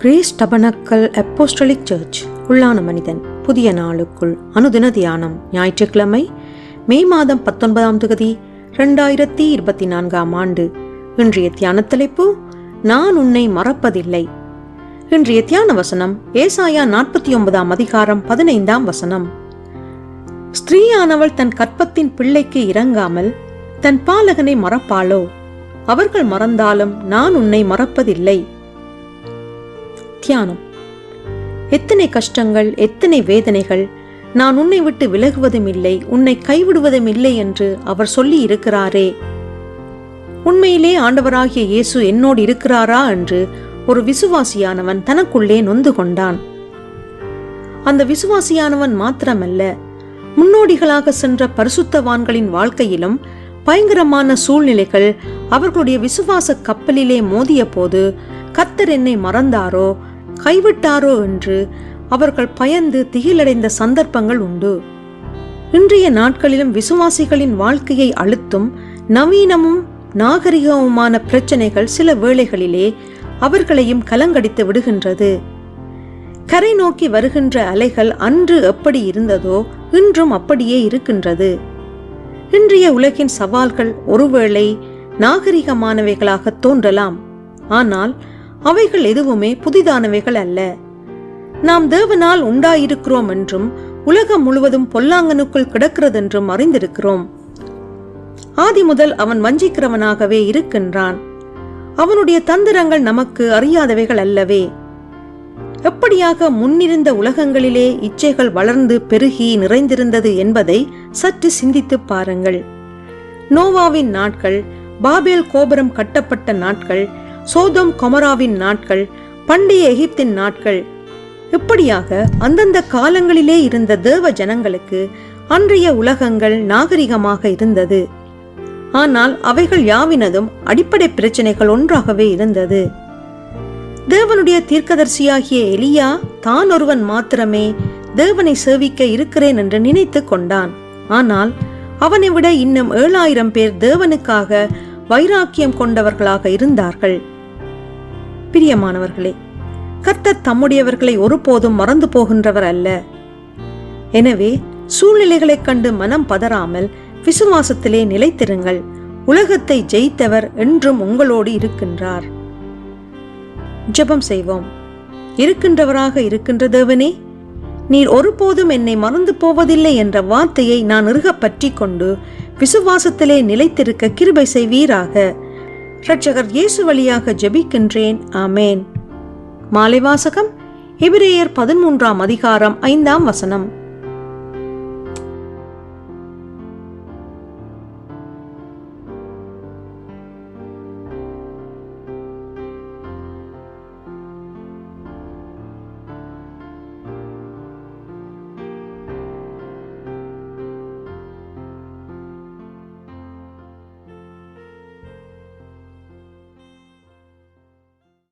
Grace tabernacle apostolic search உள்ளான மனிதன் புதிய நாளுக்குள் அனுதின தியானம். ஞாயிற்றுக்கிழமை மே மாதம் 19ஆம் தேதி 2024ஆம் ஆண்டு. இன்றைய தியான தலைப்பு, நான் உன்னை மறப்பதில்லை. இன்றைய தியான வசனம் ஏசாயா 49ஆம் அதிகாரம் 15ஆம் வசனம். ஸ்திரீயானவள் தன் கற்பத்தின் பிள்ளைக்கு இறங்காமல் தன் பாலகனை மறப்பாளோ? அவர்கள் மறந்தாலும் நான் உன்னை மறப்பதில்லை. தியானம். எத்தனை கஷ்டங்கள், எத்தனை வேதனைகள், நான் உன்னை விட்டு விலகுவதும் இல்லை, உன்னை கைவிடுவதும் இல்லை என்று அவர் சொல்லி இருக்கிறாரே. உண்மையிலே ஆண்டவராகிய இயேசு என்னோடு இருக்கிறாரா என்று ஒரு விசுவாசியானவன் தனக்குள்ளே நொந்து கொண்டான். அந்த விசுவாசியானவன் மாத்திரமல்ல, முன்னோடிகளாக சென்ற பரிசுத்தவான்களின் வாழ்க்கையிலும் பயங்கரமான சூழ்நிலைகள் அவர்களுடைய விசுவாச கப்பலிலே மோதிய போது கர்த்தர் என்னை மறந்தாரோ, கைவிட்டாரோ என்று அவர்கள் பயந்து திகிலடைந்த சந்தர்ப்பங்கள் உண்டு. இன்றைய நாட்களிலும் விசுவாசிகளின் வாழ்க்கையை அழுத்தும் நவீனமும் நாகரிகமுமான பிரச்சனைகள் சில வேளைகளிலே அவர்களையும் கலங்கடித்து விடுகின்றது. கரை நோக்கி வருகின்ற அலைகள் அன்று எப்படி இருந்ததோ இன்றும் அப்படியே இருக்கின்றது. இன்றைய உலகின் சவால்கள் ஒருவேளை நாகரிகமானவைகளாக தோன்றலாம், ஆனால் அவைகள் எதுவுமே புதிதானவைகள் அல்ல. நாம் தேவனால் உண்டாயிருக்கிறோம் என்றும் உலகம் முழுவதும் பொல்லாங்கனுக்குள் கிடக்கிறதென்றும் அறிந்திருக்கிறோம். ஆதி முதல் அவன் வஞ்சிக்கிறவனாகவே இருக்கின்றான். அவனுடைய தந்திரங்கள் நமக்கு அறியாதவைகள் அல்லவே. எப்படியாக முன்னிருந்த உலகங்களிலே இச்சைகள் வளர்ந்து பெருகி நிறைந்திருந்தது என்பதை சற்று சிந்தித்து பாருங்கள். நோவாவின் நாட்கள், பாபேல் கோபுரம் கட்டப்பட்ட நாட்கள், சோதோம் கொமராவின் நாட்கள், பண்டைய எகிப்தின் நாட்கள், இப்படியாக அந்தந்த காலங்களிலே இருந்த தேவ ஜனங்களுக்கு அன்றைய உலகங்கள் நாகரிகமாக இருந்தது. ஆனால் அவைகள் யாவினதும் அடிப்படை பிரச்சனைகள் ஒன்றாகவே இருந்தது. தேவனுடைய தீர்க்கதரிசியாகிய எலியா தான் ஒருவன் மாத்திரமே தேவனை சேவிக்க இருக்கிறேன் என்று நினைத்து கொண்டான். ஆனால் அவனை விட இன்னும் 7000 பேர் தேவனுக்காக வைராக்கியம் கொண்டவர்களாக இருந்தார்கள். பிரியமானவர்களே, கர்த்தர் தம்முடையவர்களை ஒருபோதும் மறந்து போகின்றவர் அல்ல. எனவே சூழ்நிலைகளைக் கண்டு மனம் பதறாமல் விசுவாசத்திலே நிலைத்திருங்கள். உலகத்தை ஜெயித்தவர் என்றும் உங்களோடு இருக்கின்றார். ஜெபம் செய்வோம். இருக்கின்றவராக இருக்கின்ற தேவனே, நீர் ஒருபோதும் என்னை மறந்து போவதில்லை என்ற வார்த்தையை நான் இறுக பற்றி கொண்டு விசுவாசத்திலே நிலைத்திருக்க கிருபை செய்வீராக. இரட்சகர் இயேசு வழியாக ஜெபிக்கின்றேன். ஆமேன். மாலை வாசகம் எபிரேயர் 13ஆம் அதிகாரம் 5ஆம் வசனம்.